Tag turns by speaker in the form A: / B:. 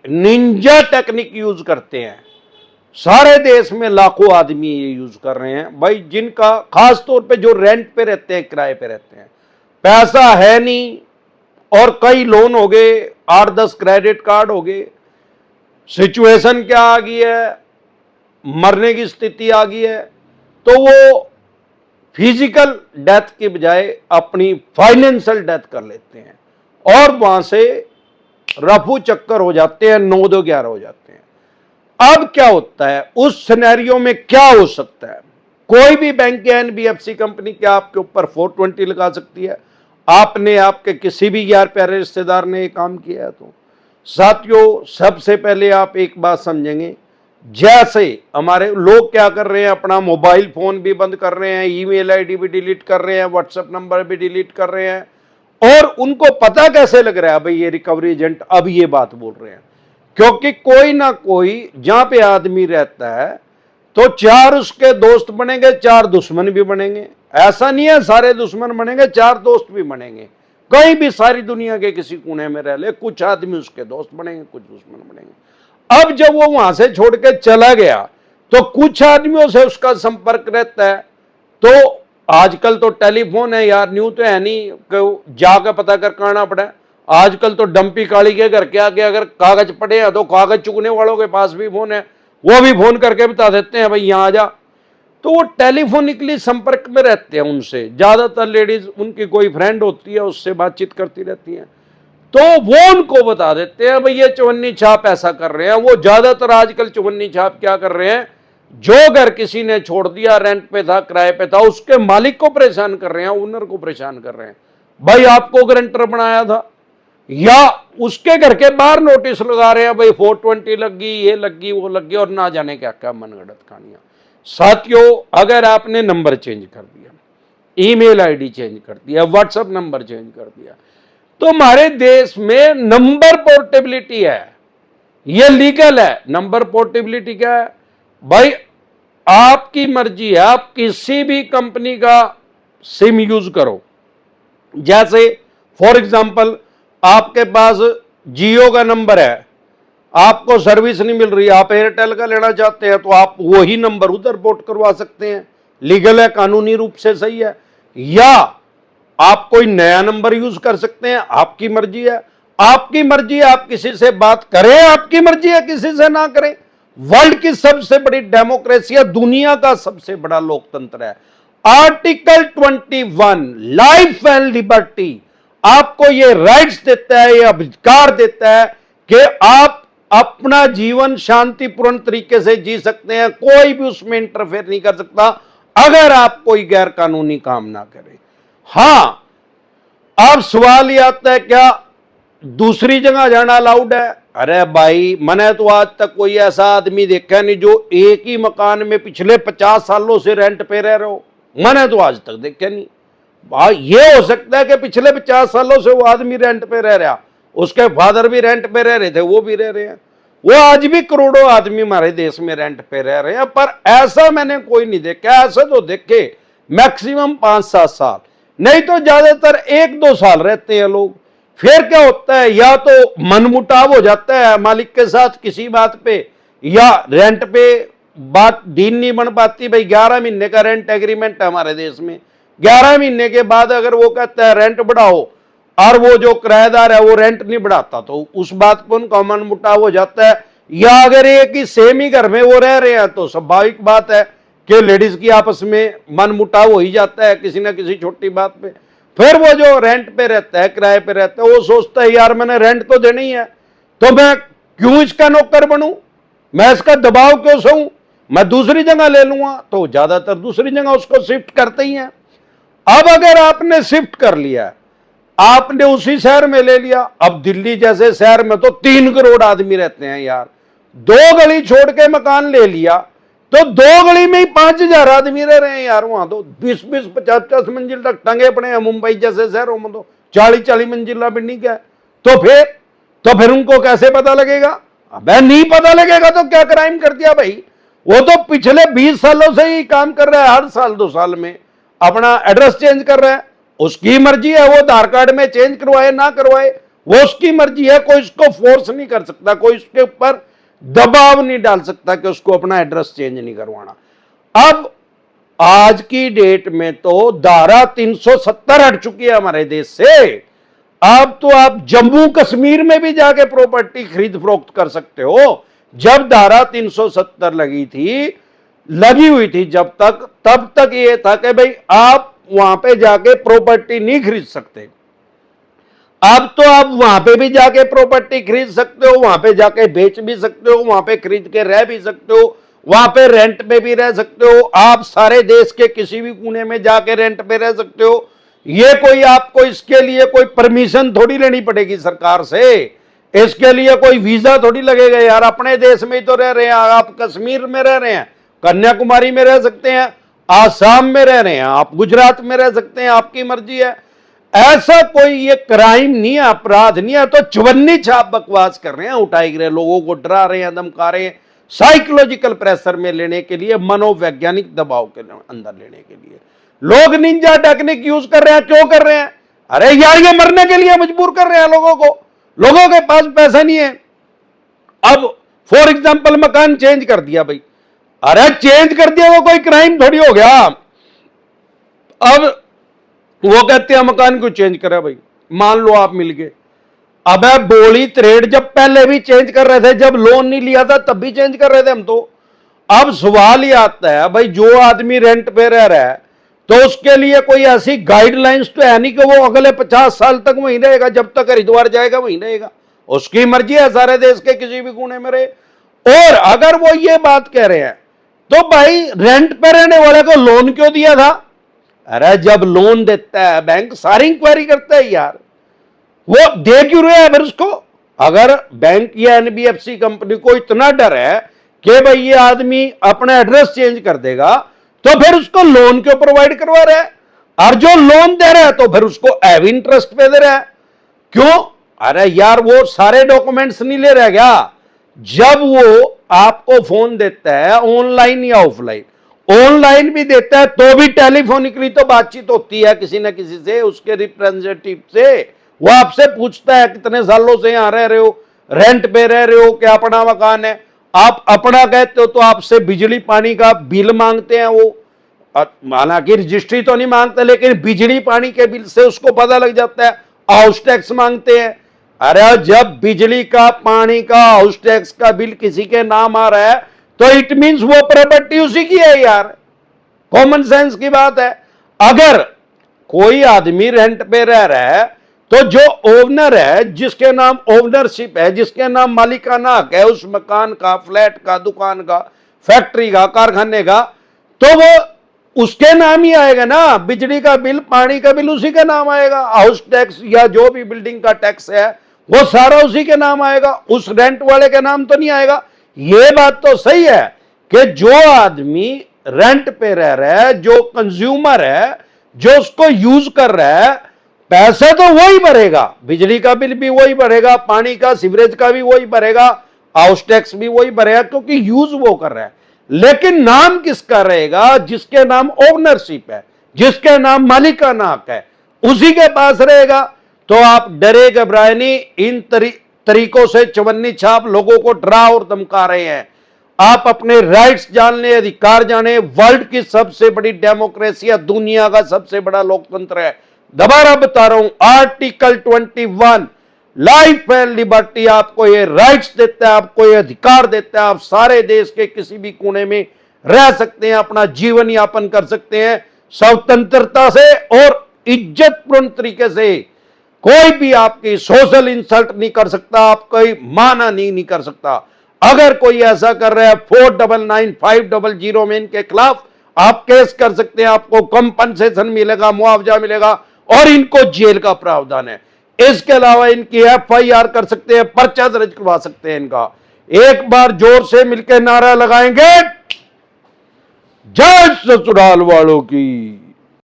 A: Ninja technique use करते हैं। सारे देश में लाखों आदमी ये यूज कर रहे हैं भाई, जिनका खास तौर पे जो रेंट पे रहते हैं, किराए पे रहते हैं, पैसा है नहीं और कई लोन हो गए, 8-10 क्रेडिट कार्ड हो गए, सिचुएशन क्या आ गई है, मरने की स्थिति आ गई है, तो वो फिजिकल डेथ के बजाय अपनी फाइनेंशियल डेथ कर लेते हैं और वहां से रफू चक्कर हो जाते हैं, 9-2-11 हो जाते हैं। अब क्या होता है उस सिनेरियो में, क्या हो सकता है? कोई भी बैंक या एनबीएफसी कंपनी क्या आपके ऊपर 420 लगा सकती है? आपने, आपके किसी भी यार प्यारे रिश्तेदार ने ये काम किया है तो साथियों, सबसे पहले आप एक बात समझेंगे, जैसे हमारे लोग क्या कर रहे हैं, अपना मोबाइल फोन भी बंद कर रहे हैं, ईमेल आईडी भी डिलीट कर रहे हैं, व्हाट्सएप नंबर भी डिलीट कर रहे हैं, और उनको पता कैसे लग रहा है भाई ये रिकवरी एजेंट अब ये बात बोल रहे हैं? क्योंकि कोई ना कोई जहां पे आदमी रहता है तो 4 उसके दोस्त बनेंगे, 4 दुश्मन भी बनेंगे। ऐसा नहीं है सारे दुश्मन बनेंगे, 4 दोस्त भी बनेंगे। कहीं भी सारी दुनिया के किसी कोने में रह ले, कुछ आदमी उसके दोस्त बनेंगे, कुछ दुश्मन बनेंगे। अब जब वो वहां से छोड़ के चला गया तो कुछ आदमियों से उसका संपर्क रहता है। तो आजकल तो टेलीफोन है यार, न्यू तो है नहीं कि जाकर पता कर करना पड़ा। आजकल तो डंपी काली के घर के आगे अगर कागज पड़े हैं तो कागज चुगने वालों के पास भी फोन है, वो भी फोन करके बता देते हैं भाई यहां आ जा। तो वो टेलीफोनिकली संपर्क में रहते हैं उनसे। ज्यादातर लेडीज, उनकी कोई फ्रेंड होती है, उससे बातचीत करती रहती हैं, तो वो उनको बता देते हैं भाई ये चवन्नी छाप ऐसा कर रहे हैं। वो ज्यादातर आजकल चवन्नी छाप क्या कर रहे हैं, जो घर किसी ने छोड़ दिया, रेंट पे था, किराए पे था, उसके मालिक को परेशान कर रहे हैं, ओनर को परेशान कर रहे हैं, भाई आपको गारंटर बनाया था, या उसके घर के बाहर नोटिस लगा रहे हैं भाई 420 लग गई, ये लग गई, वो लग गई, और ना जाने क्या क्या मनगढ़ंत कहानियां। साथियों, अगर आपने नंबर चेंज कर दिया, ईमेल आईडी चेंज कर दिया, व्हाट्सएप नंबर चेंज कर दिया, तो हमारे देश में नंबर पोर्टेबिलिटी है, ये लीगल है। नंबर पोर्टेबिलिटी क्या है भाई? आपकी मर्जी है, आप किसी भी कंपनी का सिम यूज करो। जैसे फॉर एग्जांपल आपके पास जियो का नंबर है, आपको सर्विस नहीं मिल रही, आप एयरटेल का लेना चाहते हैं, तो आप वही नंबर उधर पोर्ट करवा सकते हैं, लीगल है, कानूनी रूप से सही है। या आप कोई नया नंबर यूज कर सकते हैं, आपकी मर्जी है। आपकी मर्जी है आप किसी से बात करें, आपकी मर्जी है किसी से ना करें। वर्ल्ड की सबसे बड़ी डेमोक्रेसी है, दुनिया का सबसे बड़ा लोकतंत्र है। आर्टिकल 21 लाइफ एंड लिबर्टी आपको ये राइट्स देता है, ये अधिकार देता है कि आप अपना जीवन शांतिपूर्ण तरीके से जी सकते हैं, कोई भी उसमें इंटरफेयर नहीं कर सकता अगर आप कोई गैर कानूनी काम ना करें। हां, अब सवाल ये आता है क्या दूसरी जगह जाना अलाउड है? अरे भाई, मैंने तो आज तक कोई ऐसा आदमी देखा नहीं जो एक ही मकान में पिछले 50 सालों से रेंट पे रह रहे हो, मैंने तो आज तक देखा नहीं। भाई ये हो सकता है कि पिछले 50 सालों से वो आदमी रेंट पे रह रहा, उसके फादर भी रेंट पे रह रहे थे, वो भी रह रहे हैं, वो आज भी करोड़ों आदमी हमारे देश में रेंट पे रह रहे हैं। पर ऐसा मैंने कोई नहीं देखा। ऐसा तो देखे मैक्सिमम 5-7 साल, नहीं तो ज्यादातर 1-2 साल रहते हैं लोग। फिर क्या होता है, या तो मनमुटाव हो जाता है मालिक के साथ किसी बात पे, या रेंट पे बात डील नहीं बन पाती। भाई 11 महीने का रेंट एग्रीमेंट है हमारे देश में, 11 महीने के बाद अगर वो कहता है रेंट बढ़ाओ और वो जो किराएदार है वो रेंट नहीं बढ़ाता, तो उस बात पर उनका मनमुटाव हो जाता है। या अगर एक ही सेम ही घर में वो रह रहे हैं तो स्वाभाविक बात है कि लेडीज की आपस में मनमुटाव हो ही जाता है किसी ना किसी छोटी बात पे। फिर वो जो रेंट पे रहता है, किराए पे रहता है, वो सोचता है यार मैंने रेंट तो देना ही है, तो मैं क्यों इसका नौकर बनूं, मैं इसका दबाव क्यों सहूं, मैं दूसरी जगह ले लूंगा। तो ज्यादातर दूसरी जगह उसको शिफ्ट करते ही हैं। अब अगर आपने शिफ्ट कर लिया, आपने उसी शहर में ले लिया, अब दिल्ली जैसे शहर में तो 3 करोड़ आदमी रहते हैं यार, 2 गली छोड़ के मकान ले लिया तो 2 गली में ही 5000 आदमी रह रहे हैं यार। वहां तो 20-20, 50-50 मंजिल तक टंगे पड़े हैं। मुंबई जैसे शहरों में तो 40-40 मंजिला बिल्डिंग है। तो फिर उनको कैसे पता लगेगा? अबे नहीं पता लगेगा तो क्या क्राइम कर दिया भाई? वो तो पिछले 20 सालों से ही काम कर रहा है, हर साल 2 साल में अपना एड्रेस चेंज कर रहा है, उसकी मर्जी है, वो आधार कार्ड में चेंज करवाए ना करवाए, वो उसकी मर्जी है, कोई उसको फोर्स नहीं कर सकता, कोई उसके ऊपर दबाव नहीं डाल सकता कि उसको अपना एड्रेस चेंज नहीं करवाना। अब आज की डेट में तो धारा 370 हट चुकी है हमारे देश से। अब तो आप जम्मू कश्मीर में भी जाके प्रॉपर्टी खरीद फरोख्त कर सकते हो। जब धारा 370 लगी हुई थी तब तक ये था कि भाई आप वहां पे जाके प्रॉपर्टी नहीं खरीद सकते। अब तो आप वहां पे भी जाके प्रॉपर्टी खरीद सकते हो, वहां पे जाके बेच भी सकते हो, वहां पे खरीद के रह भी सकते हो, वहां पे रेंट पे भी रह सकते हो। आप सारे देश के किसी भी कोने में जाके रेंट पे रह सकते हो। ये कोई आपको इसके लिए कोई परमिशन थोड़ी लेनी पड़ेगी सरकार से, इसके लिए कोई वीजा थोड़ी लगेगा यार। अपने देश में ही तो रह रहे हैं, आप कश्मीर में रह रहे हैं, कन्याकुमारी में रह सकते हैं, आसाम में रह रहे हैं, आप गुजरात में रह सकते हैं, आपकी मर्जी है। ऐसा कोई ये क्राइम नहीं है, अपराध नहीं है। तो चवन्नी छाप बकवास कर रहे हैं, उठाए गिरे लोगों को डरा रहे हैं, धमका रहे हैं, साइकोलॉजिकल प्रेशर में लेने के लिए, मनोवैज्ञानिक दबाव के अंदर लेने के लिए लोग निंजा टेक्निक यूज कर रहे हैं। क्यों कर रहे हैं? अरे यार ये मरने के लिए मजबूर कर रहे हैं लोगों को। लोगों के पास पैसा नहीं है। अब फॉर एग्जाम्पल मकान चेंज कर दिया भाई, अरे चेंज कर दिया वो कोई क्राइम थोड़ी हो गया। अब वो कहते हैं मकान क्यों चेंज करा भाई, मान लो आप मिल गए। अबे बोली त्रेड जब पहले भी चेंज कर रहे थे, जब लोन नहीं लिया था तब भी चेंज कर रहे थे हम तो। अब सवाल ही आता है भाई, जो आदमी रेंट पे रह रहा है तो उसके लिए कोई ऐसी गाइडलाइंस तो है नहीं कि वो अगले 50 साल तक वहीं रहेगा, जब तक हरिद्वार जाएगा वहीं रहेगा। उसकी मर्जी है, सारे देश के किसी भी कोने में रहे। और अगर वो ये बात कह रहे हैं तो भाई रेंट पे रहने वाले को लोन क्यों दिया था? अरे जब लोन देता है बैंक सारी इंक्वायरी करता है यार, वो दे क्यों रहे हैं फिर उसको? अगर बैंक या एनबीएफसी कंपनी को इतना डर है कि भाई ये आदमी अपना एड्रेस चेंज कर देगा, तो फिर उसको लोन क्यों प्रोवाइड करवा रहा है? और जो लोन दे रहा है तो फिर उसको एव इंटरेस्ट पे दे रहा है, क्यों? अरे यार वो सारे डॉक्यूमेंट्स नहीं ले रहा क्या? जब वो आपको फोन देता है ऑनलाइन या ऑफलाइन, ऑनलाइन भी देता है तो भी टेलीफोनिकली तो बातचीत होती है किसी न किसी से, उसके रिप्रेजेंटेटिव से। वो आपसे पूछता है कितने सालों से यहां रह रहे हो, रेंट पे रह रहे हो, क्या अपना मकान है? आप अपना कहते हो तो आपसे बिजली पानी का बिल मांगते हैं वो। हालांकि रजिस्ट्री तो नहीं मांगते, लेकिन बिजली पानी के बिल से उसको पता लग जाता है। हाउस टैक्स मांगते हैं। अरे जब बिजली का, पानी का, हाउस टैक्स का बिल किसी के नाम आ रहा है तो इट मींस वो प्रॉपर्टी उसी की है यार। कॉमन सेंस की बात है। अगर कोई आदमी रेंट पे रह रहा है तो जो ओनर है, जिसके नाम ओनरशिप है, जिसके नाम मालिकाना हक है उस मकान का, फ्लैट का, दुकान का, फैक्ट्री का, कारखाने का, तो वो उसके नाम ही आएगा ना। बिजली का बिल, पानी का बिल उसी का नाम आएगा। हाउस टैक्स या जो भी बिल्डिंग का टैक्स है वो सारा उसी के नाम आएगा, उस रेंट वाले के नाम तो नहीं आएगा। ये बात तो सही है कि जो आदमी रेंट पे रह रहा है, जो कंज्यूमर है, जो उसको यूज कर रहा है, पैसा तो वही भरेगा, बिजली का बिल भी वही भरेगा, पानी का, सीवरेज का भी वही भरेगा, हाउस टैक्स भी वही भरेगा, क्योंकि यूज वो कर रहा है। लेकिन नाम किसका रहेगा? जिसके नाम ओनरशिप है, जिसके नाम मालिकाना हक है, उसी के पास रहेगा। तो आप डरे घबराए नहीं, इन तरीकों से चवन्नी छाप लोगों को डरा और धमका रहे हैं। आप अपने राइट्स जान ले, अधिकार जाने। वर्ल्ड की सबसे बड़ी डेमोक्रेसी है, दुनिया का सबसे बड़ा लोकतंत्र है। दोबारा बता रहा हूं, आर्टिकल 21 लाइफ एंड लिबर्टी आपको ये राइट्स देता है, आपको ये अधिकार देता है। आप सारे देश के किसी भी कोने में रह सकते हैं, अपना जीवन यापन कर सकते हैं स्वतंत्रता से और इज्जतपूर्ण तरीके से। कोई भी आपकी सोशल इंसल्ट नहीं कर सकता, आपको माना नहीं कर सकता। अगर कोई ऐसा कर रहा है 499500 में इनके खिलाफ आप केस कर सकते हैं, आपको कंपनसेशन मिलेगा, मुआवजा मिलेगा और इनको जेल का प्रावधान है। इसके अलावा इनकी एफआईआर कर सकते हैं, पर्चा दर्ज करवा सकते हैं इनका। एक बार जोर से मिलकर नारा लगाएंगे, जय ससुराल वालों की।